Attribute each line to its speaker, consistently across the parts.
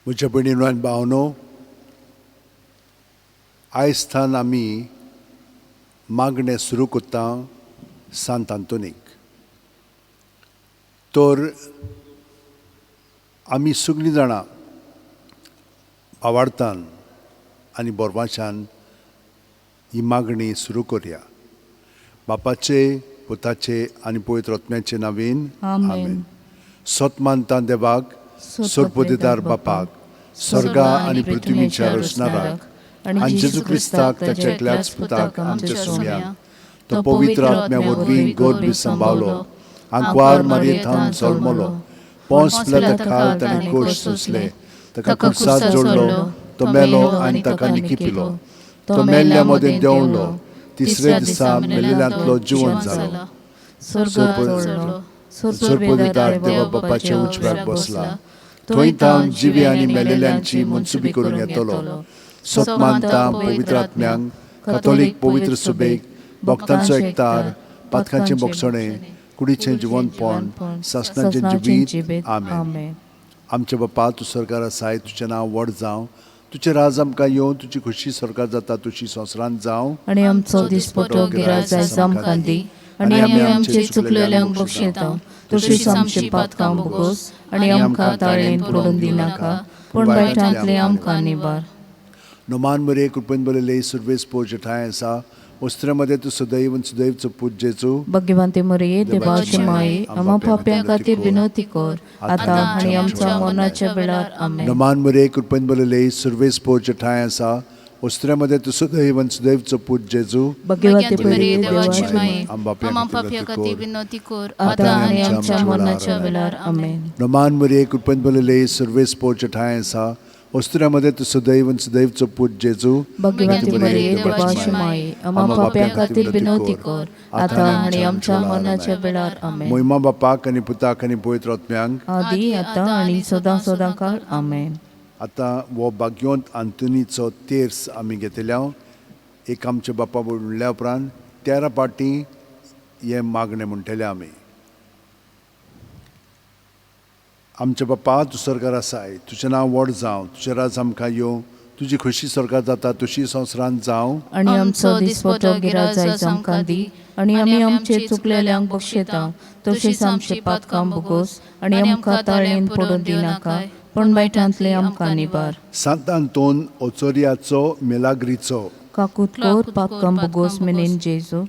Speaker 1: म्हज्या भयणीनो आनी भावनो, आयज थान आमी मागणें सुरू कोत्ता सांत आंतोनीक. तर आमी सगळीं जाणां आवाडतान आनी बोरमाशान ही मागणी सुरू करुया. बापाचे, पुताचे आनी पवित्र आत्म्याचे नांवेन आमेन. सोत मानता देवाक, सोडपोदिदार बापाक, स्वर्गा आनी पृथ्वीच्या रचणाराक आनी जेजू क्रिस्ताक ताच्या एकल्याच पुताक आमच्या सोम्या, तो पवित्र आत्म्या वरवीं गर्भ सांबाळलो, आंकवार मारयेंत जल्मलो, पोंस पिलाता खाल ताणें कोश सोंसले, ताका क्रुसार जोडलो, तो मेलो आनी ताका निखिपिलो, तो मेल्ल्या मदें देंवलो, तिसरे दिसा मेलिल्ल्यांतलो जिवंत जालो, सोडपोदिदार देवा बापाच्या उजव्याक बसला, थंय तावन जिवी आनी मेलेल्यांची मनसुबी करून येतलो. सोत मानता पवित्र आत्म्यांक, कातोलीक पवित्र सुबेक, भक्तांचो एकतार, पातकांचें मोगसणें, कुडीचें जिवंतपण, सासणाचें जिवीत. आमेन. आमचे बापा, तूं स्वर्गार आसाय, तुजें नांव व्हड जावं, तुजें राज आमकां येवं, तुजी खुशी स्वर्गार जाता तुजी संवसारांत जावं.
Speaker 2: आनी आमचो दिसपटो गिराय जायज आमकां दी, आनी आमी आमचे चुकलेल्यांक बक्षिता, तशीच आमची पातकां बोगोस, आनी आमकां ताळेन पडून दिनाका, पूण वायटांतले आमकां निबार.
Speaker 1: नोमान मरे कृपेन बरयले सुर्वेस पोर जठाय आसा, वस्त्रामध्ये तूं सदैव सुदैवचो पूज जेजू.
Speaker 2: भगवंते मरिये, देवाची माये, आम्हा पाप्यां खातीर विनवती कर, आतां आनी आमच्या मरणाच्या वेळार. आमेन.
Speaker 1: नोमान मरे कृपेन बरयले सुर्वेस पोर जठाय आसा, वस्त्रामध्ये तूं सदैव सुदैवचो पूज जेजू.
Speaker 2: भगवंते मरिये, देवाची माये,
Speaker 3: आम्हा पाप्यां खातीर विनवती कर,
Speaker 2: आतां आनी आमच्या मरणाच्या वेळार. आमेन.
Speaker 1: नोमान मरे कृपेन बरयले सुर्वेस पोर जठाय आसा, वस्त्रामध्ये तूं सदैव सुदैवचो पूज जेजू.
Speaker 2: भगवंते मरिये, देवाची माये, आम्हा पाप्यां खातीर विनवती कर, आतां आनी आमच्या मरणाच्या वेळार. आमेन.
Speaker 1: महिमा बापाक आनी पुताक आनी पवित्र आत्म्यांक,
Speaker 2: आदी आतां आनी सदां सदांकाळ. आमेन.
Speaker 1: आतां हो भाग्यवंत आंतोनीचो तेर्स आमी घेतल्या. एक आमचे बापा म्हणल्या उपरांत 13 पाटी हे मागणें म्हणटले आमी. आमचे बापा, तूं स्वर्गार आसाय, तुजें नांव व्हड जावं, तुजें राज आमकां येवं, तुजी खुशी स्वर्गार जाता तशी संवसारांत जावं.
Speaker 2: आनी आमचो दिसपटो गिराय जायज आमकां दी, आनी आमी आमचे चुकलेल्यांक बक्षिता, तशीच आमचे पातकां बोगोस, आनी आमकां ताळेन पडून दिनाका, पूण वायटांतले आमकां निबार.
Speaker 1: सांत आंतोन ओचोरियाचो मिलाग्रीचो.
Speaker 2: काकूट कोर पातकां बोगोस मेनेन जेजू.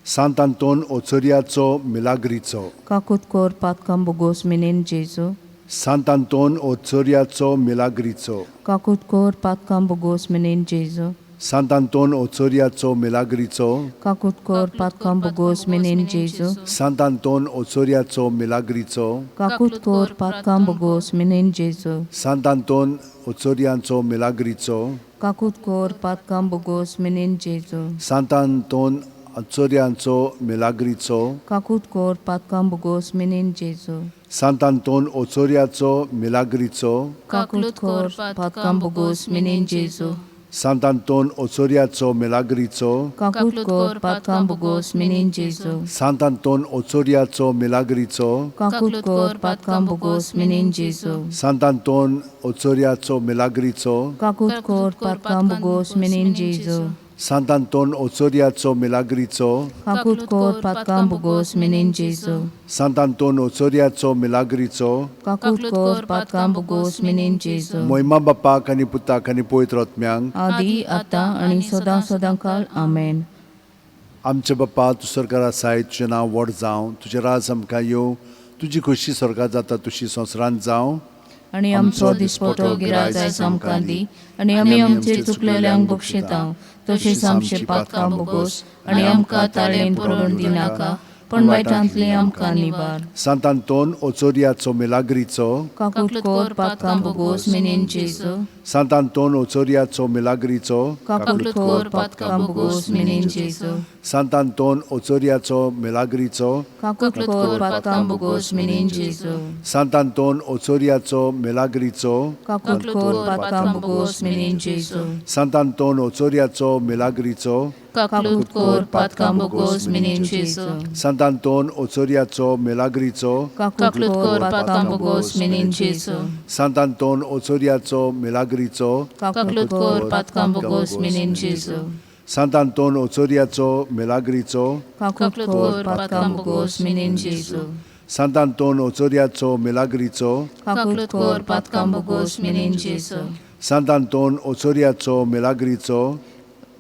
Speaker 1: सांत आंतोन ओचोरियाचो मिलाग्रीचो.
Speaker 2: काकूट कोर पातकां बोगोस मेनेन जेजू.
Speaker 1: सांत आंतोन ओचोरियाचो मिलाग्रीचो.
Speaker 2: काकूट कोर पातकां बोगोस मेनेन जेजू.
Speaker 1: सांत आंतोन ओचोरियाचो मिलाग्रीचो.
Speaker 2: काकूट कोर पातकां बोगोस मेनेन जेजू.
Speaker 1: सांत आंतोन ओचोरियाचो मिलाग्रीचो.
Speaker 2: काकूट कोर पातकां बोगोस मेनेन जेजू.
Speaker 1: सांत आंतोन ओचोरियाचो मिलाग्रीचो.
Speaker 2: काकूट कोर पातकां बोगोस मेनेन जेजू.
Speaker 1: सांत आंतोन ओचोरियाचो मिलाग्रीचो.
Speaker 2: काकूट कोर पातकां बोगोस मेनेन जेजू.
Speaker 1: सांत आंतोन ओचोरियाचो मिलाग्रीचो.
Speaker 2: काकूट कोर पातकां बोगोस मेनेन जेजू.
Speaker 1: सांत आंतोन ओचोरियाचो मिलाग्रीचो.
Speaker 2: काकूट कोर पातकां बोगोस मेनेन जेजू.
Speaker 1: सांत आंतोन ओचोरियाचो मिलाग्रीचो.
Speaker 2: काकूट कोर पातकां बोगोस मेनेन जेजू.
Speaker 1: सांत आंतोन ओचोरियाचो मिलाग्रीचो.
Speaker 2: काकूट कोर पातकां बोगोस मेनेन जेजू.
Speaker 1: सांत आंतोन ओचोरियाचो मिलाग्रीचो.
Speaker 2: काकूट कोर पातकां बोगोस मेनेन जेजू.
Speaker 1: सांत आंतोन ओचोरियाचो मिलाग्रीचो.
Speaker 2: काकूट कोर पातकां बोगोस मेनेन जेजू.
Speaker 1: महिमा बापाक आनी पुताक आनी पवित्र आत्म्यांक,
Speaker 2: आदी आतां आनी सदां सदांकाळ. आमेन.
Speaker 1: आमचे बापा, तूं स्वर्गार आसाय, तुजें नांव व्हड जावं, तुजें राज आमकां येवं, तुजी खुशी स्वर्गार जाता तशी संवसारांत जावं.
Speaker 2: आनी आमचो दिसपटो गिराय जायज आमकां दी, आनी आमी आमचे चुकलेल्यांक बक्षिता, तशीच आमचे पातकां बोगोस, आनी आमकां ताळेन पडून दिनाका, पण वायटांतले आमकां निबार.
Speaker 1: सांत आंतोन ओचोरियाचो मिलाग्रीचो.
Speaker 2: काकूट कोर पातकां बोगोस मेनेन जेजू.
Speaker 1: सांत आंतोन ओचोरियाचो मिलाग्रीचो.
Speaker 2: काकूट कोर पातकां बोगोस मेनेन जेजू.
Speaker 1: सांत आंतोन ओचोरियाचो मिलाग्रीचो.
Speaker 2: काकूट कोर पातकां बोगोस मेनेन जेजू.
Speaker 1: सांत आंतोन ओचोरियाचो मिलाग्रीचो.
Speaker 2: काकूट कोर पातकां बोगोस मेनेन जेजू.
Speaker 1: सांत Anton ओचोरियाचो मिलाग्रीचो.
Speaker 3: Kaklut kor patkam bugos minin Jesu.
Speaker 1: Santo Anton Otsoriacho Milagricho,
Speaker 3: Kaklut kor patkam bugos minin Jesu.
Speaker 1: Santo Anton Otsoriacho Milagricho,
Speaker 3: Kaklut kor patkam bugos minin Jesu.
Speaker 1: Santo Anton Otsoriacho Milagricho,
Speaker 3: Kaklut kor patkam bugos minin Jesu.
Speaker 1: Santo Anton Otsoriacho Milagricho,
Speaker 3: Kaklut kor patkam bugos minin Jesu.
Speaker 1: Santo Anton Otsoriacho Milagricho,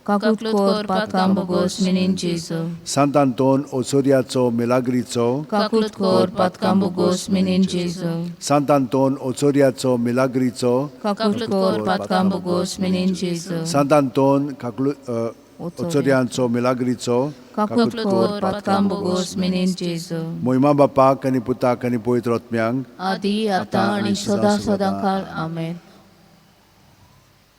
Speaker 2: Kaklut kor patkam bugos minin Jesu.
Speaker 1: Santo Anton Otsoriacho Milagricho,
Speaker 2: Kaklut kor patkam bugos minin Jesu.
Speaker 1: Santo Anton Otsoriacho Milagricho,
Speaker 2: Kaklut kor patkam bugos minin Jesu.
Speaker 1: Santo Anton Otsoriacho Milagricho,
Speaker 2: Kaklut kor patkam bugos minin Jesu.
Speaker 1: Moima Bapa kani Puta kani Pavitra Atmyang,
Speaker 2: आदि आता आणि सदा सदा काळ आमेन.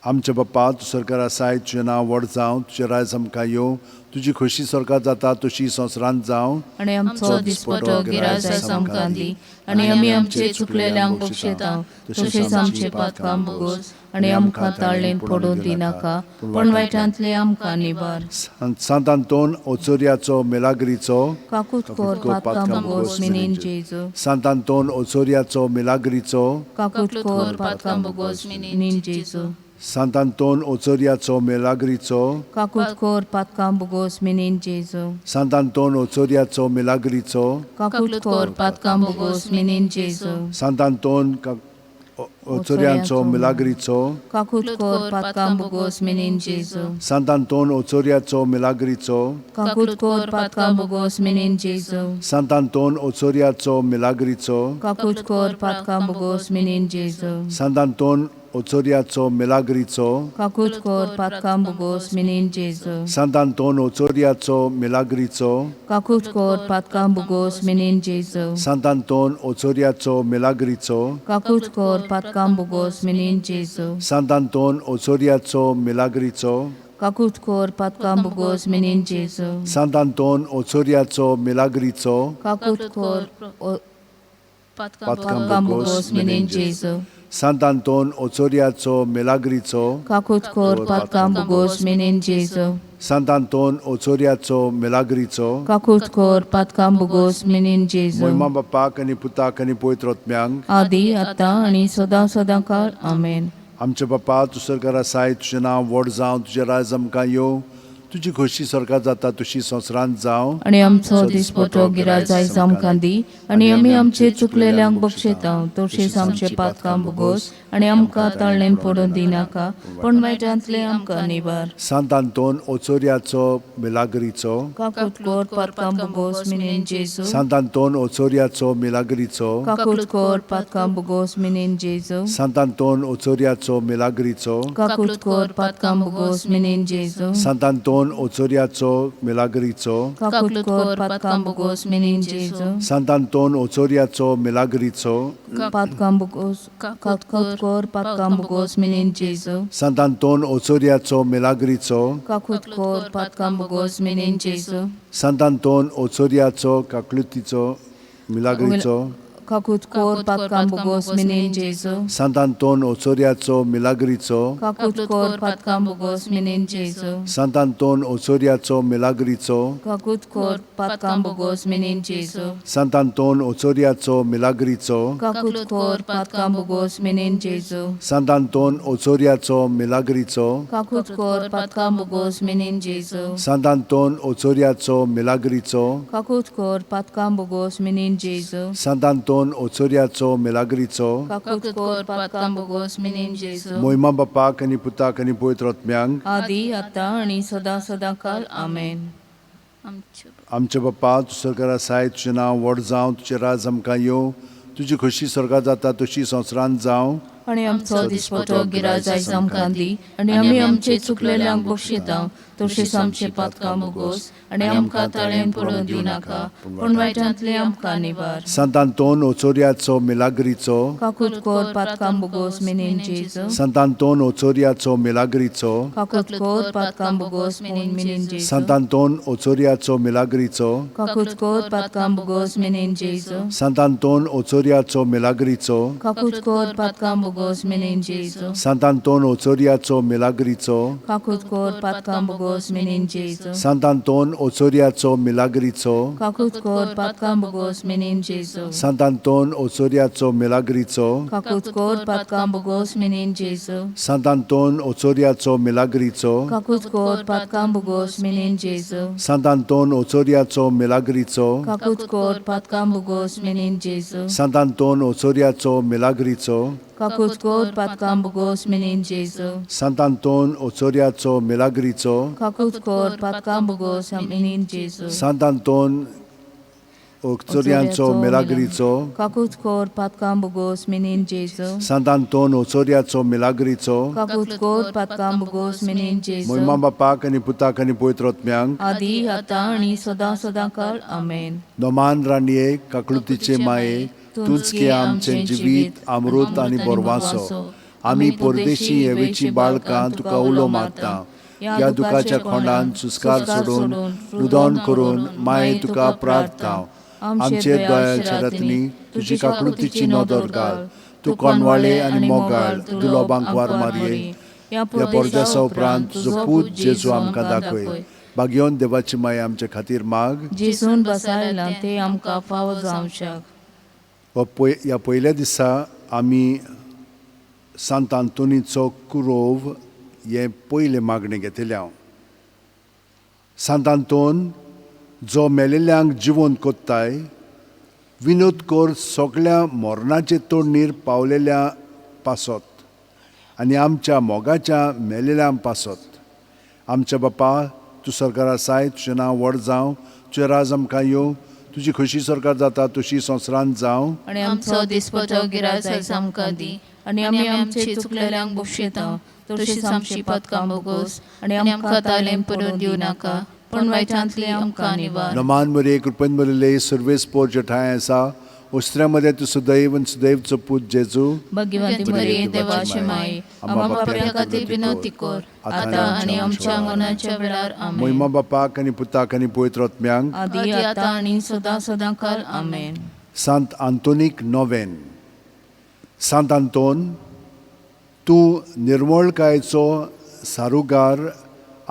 Speaker 1: आमचे बाप्पा तू सरकार आसाय तुझें नांव व्हड जावं तुजें राय आमकां येवं तुजी खोशी स्वर्गात जाता तशी संवसारांत जावं
Speaker 2: आणि आमचो दिसपटो गिरायसा आमकां दी आणि आमी आमचे चुकलेल्यांक बक्षिता तशेंच आमचे पातकां बगोस आणि आमकां ताळ्ळेन पडून दिनाका पण वायटांतले आमकां निबार.
Speaker 1: Santo Anton Otsoriacho Milagricho,
Speaker 2: काकूत कोर पातकां बगोस मिनीन जेजू.
Speaker 1: Santo Anton Otsoriacho Milagricho,
Speaker 2: काकूत कोर पातकां बगोस मिनीन जेजू.
Speaker 1: Santo Anton Otsoriacho Milagricho,
Speaker 2: काकूत कोर पातकां बगोस मिनीन जेजू.
Speaker 1: Santo Anton Otsoriacho Milagricho,
Speaker 2: काकूत कोर पातकां बगोस मिनीन जेजू.
Speaker 1: Santo Anton Otsoriacho Milagricho,
Speaker 2: काकूत कोर पातकां बगोस मिनीन जेजू.
Speaker 1: Santo Anton Otsoriacho Milagricho,
Speaker 2: काकूत कोर पातकां बगोस मिनीन जेजू.
Speaker 1: Santo Anton Otsoriacho Milagricho,
Speaker 2: काकूत कोर पातकां बगोस मिनीन जेजू.
Speaker 1: Santo Anton Otsoriacho Milagricho,
Speaker 2: काकूत कोर पातकां बगोस मिनीन जेजू.
Speaker 1: Santo Anton Otsoriacho Milagricho,
Speaker 2: काकूत कोर पातकां बगोस मिनीन जेजू.
Speaker 1: Santo Anton Otsoriacho Milagricho,
Speaker 2: काकूत कोर पातकां बगोस मिनीन जेजू.
Speaker 1: Santo Anton Otsoriacho Milagricho,
Speaker 2: काकूत कोर पातकां बगोस मिनीन जेजू.
Speaker 1: Santo Anton Otsoriacho Milagricho,
Speaker 2: काकूत कोर
Speaker 3: patkam
Speaker 2: पातकां बगोस मिनीन जेजू.
Speaker 1: Santo Anton Otsoriacho Milagricho,
Speaker 2: काकूत कोर पातकां बगोस मिनीन जेजू.
Speaker 1: Santo Anton Otsoriacho Milagricho,
Speaker 2: काकूत कोर पातकां बगोस मिनीन जेजू.
Speaker 1: Moima Bapa kani Puta kani Pavitra Atmyang,
Speaker 2: आदि आता आणि सदा सदा काळ आमेन.
Speaker 1: आमचे बाप्पा तू सरकार आसाय तुझें नांव व्हड जावं तुजें राज आमकां येवं तुजी खोशी स्वर्गात जाता तशी संवसारांत जावं
Speaker 2: आणि आमचो दिसपटो गिरायजाय आमकां दी आणि आमी आमचे चुकलेल्यांक बक्षिता तशेंच आमचे पातकां बगोस आणि आमकां ताळ्ळेन पडून दिनाका पण वायटांतले आमकां निबार.
Speaker 1: Santo Anton Otsoriacho Milagricho,
Speaker 2: काकूत कोर पातकां बगोस मिनीन जेजू.
Speaker 1: Santo Anton Otsoriacho Milagricho,
Speaker 2: काकूत कोर पातकां बगोस मिनीन जेजू.
Speaker 1: Santo Anton Otsoriacho Milagricho,
Speaker 2: काकूत कोर पातकां बगोस मिनीन जेजू.
Speaker 1: Santo Anton Otsoriacho Milagricho,
Speaker 2: काकूत कोर पातकां बगोस मिनीन जेजू.
Speaker 1: Santo Anton Otsoriacho Milagricho,
Speaker 2: पातकां बगोस काकूत कोर पातकां बगोस मिनीन जेजू.
Speaker 1: Santo Anton Otsoriacho Milagricho,
Speaker 2: काकूत कोर पातकां बगोस मिनीन जेजू.
Speaker 1: Santo Anton Otsoriacho Kakluticho Milagricho,
Speaker 2: काकूत कोर पातकां बगोस मिनीन जेजू.
Speaker 1: Santo Anton Otsoriacho Milagricho,
Speaker 2: काकूत कोर पातकां बगोस मिनीन जेजू.
Speaker 1: Santo Anton Otsoriacho Milagricho,
Speaker 2: काकूत कोर पातकां बगोस मिनीन जेजू.
Speaker 1: Santo Anton Otsoriacho Milagricho,
Speaker 2: काकूत कोर पातकां बगोस मिनीन जेजू.
Speaker 1: Santo Anton Otsoriacho Milagricho,
Speaker 2: काकूत कोर पातकां बगोस मिनीन जेजू.
Speaker 1: Santo Anton Otsoriacho Milagricho,
Speaker 2: काकूत कोर पातकां बगोस मिनीन जेजू.
Speaker 1: Santo Anton Otsoriacho Milagricho,
Speaker 2: काकूत कोर पातकां बगोस मिनीन जेजू.
Speaker 1: Moima Bapa kani Puta kani Pavitra Atmyang,
Speaker 2: आदि आता आणि सदा सदा काळ आमेन.
Speaker 1: आमचे बाप्पा तू सरकार आसाय तुझें नांव व्हड जावं तुजें राज आमकां येवं तुजी खोशी स्वर्गात जाता तशी संवसारांत जावं
Speaker 2: आणि आमचो दिसपटो गिरायजाय आमकां दी आणि आमी आमचे चुकलेल्यांक बक्षिता तशेंच आमचे पातकां बगोस आणि आमकां ताळ्ळेन पडून दिनाका पण वायटांतले आमकां निबार.
Speaker 1: Santo Anton Otsoriacho Milagricho,
Speaker 2: काकूत कोर पातकां बगोस मिनीन जेजू.
Speaker 1: Santo Anton Otsoriacho Milagricho,
Speaker 2: काकूत कोर पातकां बगोस मिनीन जेजू.
Speaker 1: Santo Anton Otsoriacho Milagricho,
Speaker 2: काकूत कोर पातकां बगोस मिनीन जेजू.
Speaker 1: Santo Anton Otsoriacho Milagricho,
Speaker 2: काकूत कोर पातकां bogos menin Jesu.
Speaker 1: Sant Anton Otsoriaco Milagrico,
Speaker 2: Kakut kor patkam bogos menin Jesu.
Speaker 1: Sant Anton Otsoriaco Milagrico,
Speaker 2: Kakut kor patkam bogos menin Jesu.
Speaker 1: Sant Anton Otsoriaco Milagrico,
Speaker 2: Kakut kor patkam bogos menin Jesu.
Speaker 1: Sant Anton Otsoriaco Milagrico,
Speaker 2: Kakut kor patkam bogos menin Jesu.
Speaker 1: Sant Anton Otsoriaco Milagrico,
Speaker 2: Kakut kor patkam bogos menin Jesu.
Speaker 1: Sant Anton Otsoriaco Milagrico,
Speaker 2: Kakut kor patkam bogos menin Jesu.
Speaker 1: Sant Anton Otsoriaco Milagrico,
Speaker 2: Kakut kor patkam bogos menin Jesu.
Speaker 1: Sant Anton Otsoriaco Milagrico,
Speaker 2: Kakut kor patkam bogos menin Jesu.
Speaker 1: Sant Anton Otsoriaco Milagrico,
Speaker 2: Kakut kor patkam bogos menin Jesu.
Speaker 1: Moimam Bapak ani Putak ani Poitrotmiang,
Speaker 2: आधी आता आणि सदा सदा काळ आमेन.
Speaker 1: Noman Ranie, Kaklutice Mae, तूच की आमचे जिवीत अमृत आणि बोरवासो आम्ही परदेशी येवेची बाळकां तुका उलो मारता या दुखाच्या खोंडान सुस्कार सोडून रुदन करून माये तुका प्रार्थाव आमचे दयाळच्या रत्नी तुझी काकळुतीची नदर घाल तू कोणवाळे आणि मोगाळ दुलोबांक वार मारये या परदेसा उपरांत तुजो पूत जेजू आमकां दाखय भाग्योन देवाची माय आमचे खातीर माग
Speaker 2: जेसून बसायला ते आमकां फावो जावंक शाक.
Speaker 1: ह्या पयल्या दिसा आमी सांत आंतोनीचो कुरोव हे पयले मागणे घेतले हांव. सांत आंतोन जो मेलेल्यांक जिवंत कोत्ताय विनोद कोर सगळ्या मरणाचे तोडणीर पावलेल्या पासत आनी आमच्या मोगाच्या मेलेल्यांक पासत. आमच्या बापा तूं सरकार आसाय तुजें नांव व्हड जावं तुजें राज आमकां येवं तुजी खुशी सरकार जाता तशी संवसारांत जावं
Speaker 2: आणि आमचो दिसपतो गिरायज आयज आमकां दी आणि आमी आमचे चुकलेल्यांक बक्षिता तशीच आमची पातकां बोगोस आणि आमकां तालें पडून दिवं नाका पण वायटांतली आमकां निवार.
Speaker 1: नमान मरे कृपेन मरेले सर्वेस पोर जठाय आसा ओस्त्र्यामध्ये तू सुदैव आणि सुदैवचो पूत जेजू
Speaker 2: भगवंती मरिये देवाची माय आम्हा पाप्यां खातीर विनंती कर आता आणि आमच्या मरणाच्या वेळार आमेन.
Speaker 1: मोहिमा बापाक आनी पुताक आनी पवित्र आत्म्यांक
Speaker 2: आदी आता आणि सदा सदा काळ आमेन.
Speaker 1: सांत आंतोनीक नोवेन. सांत आंतोन तूं निर्मळकायेचो सारुगार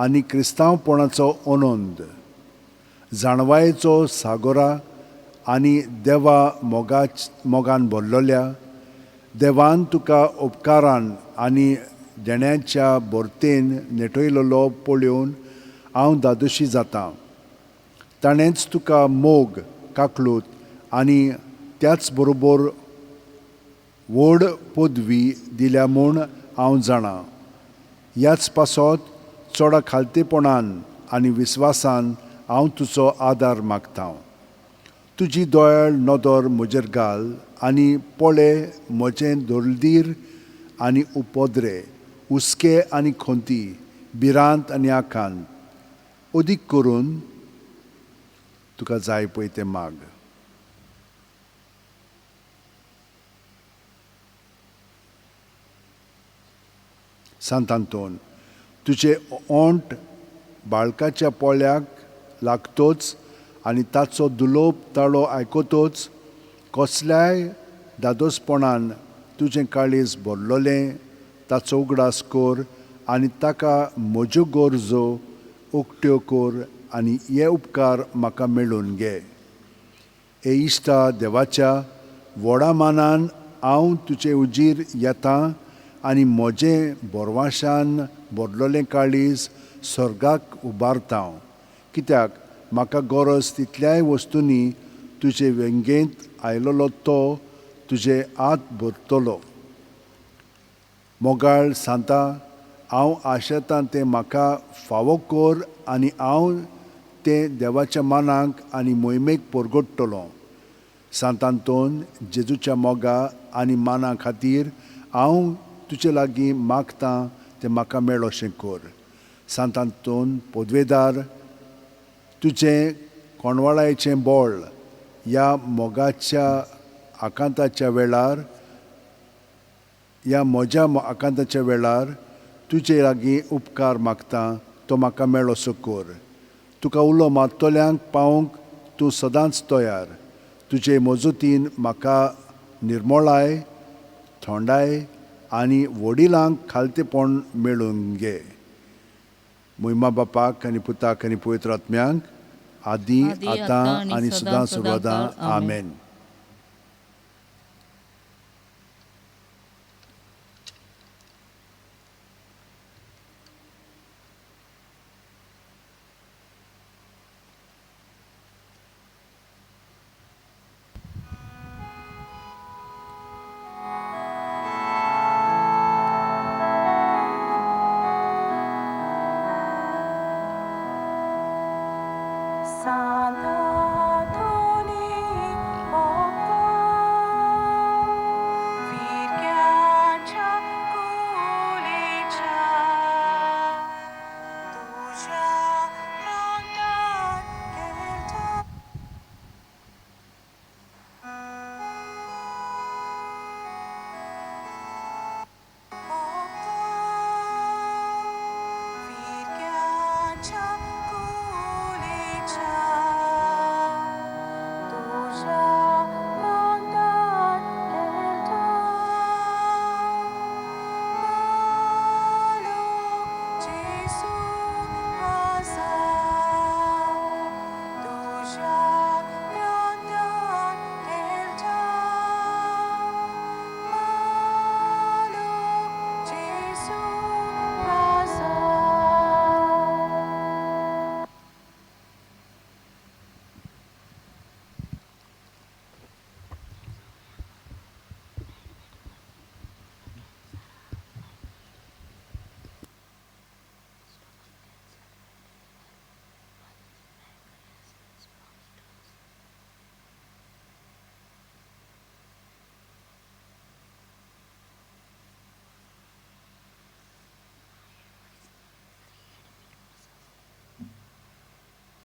Speaker 1: आनी क्रिस्तांवपणाचो ओनंद जाणवायेचो सागोरा आनी देवा मोगान भरलोल्या देवान तुका उपकारान आनी देण्याच्या बोरतेन नेटयलोलो पळोवन हांव दादोशी जातां. ताणेंच तुका मोग काकलूत आनी त्याच बरोबर व्हड पदवी दिल्या म्हूण हांव जाणां. ह्याच पासत चोडा खालतेपणान आनी विस्वासान हांव तुजो आदार मागतां. तुजी दोळ्याळ नदर म्हजेर घाल आनी पळे म्हजें दोलदीर आनी उपद्रे हुस्के आनी खोंती भिरांत आनी आकांत अदीक करून तुका जाय पळय तें माग. सांत आंतोन तुजे ओंट बाळकाच्या पोळ्याक लागतोच आनी ताचो दुलोप ताळो आयकतोच कसल्याय दादोसपणान तुजें काळीज भरलोलें ताचो उगडास कोर आनी ताका म्हज्यो गरजो उक्त्यो कोर आनी हे उपकार म्हाका मेळून घे. हे इश्टा देवाच्या व्हडा मानान हांव तुजे उजीर येतां आनी म्हजें बोरवाशान भरलोलें काळीज स्वर्गाक उबारतां कित्याक म्हाका गरज तितल्याय वस्तूंनी तुजे व्यंगेंत आयलोलो तो तुजे आत भरतलो. मोगाळ सांता हांव आशेतां तें म्हाका फावो कोर आनी हांव तें देवाच्या मानाक आनी मोहिमेक परगडटलों. सांत आंतोन जेजूच्या मोगा आनी माना खातीर हांव तुजे लागीं मागतां तें म्हाका मेळोशें कोर. सांत आंतोन पदवेदार तुजें कोणवाळायेचें बोळ ह्या मोगाच्या आकांताच्या वेळार ह्या म्हज्या आकांताच्या वेळार तुजे लागीं उपकार मागतां तो म्हाका मेळोसो कोर. तुका उलो मारतल्यांक पावूंक तूं सदांच तयार. तुजे मजतीन म्हाका निर्मळाय थोंडाय आनी वडिलांक खालतेपण मेळून घे. महिमा बापाक आनी पुताक आनी पवित्र आत्म्यांक आदी
Speaker 2: आदी,
Speaker 1: आतां
Speaker 2: आतां
Speaker 1: आनी सदां सुवादां.
Speaker 2: आमेन.
Speaker 1: आमेन.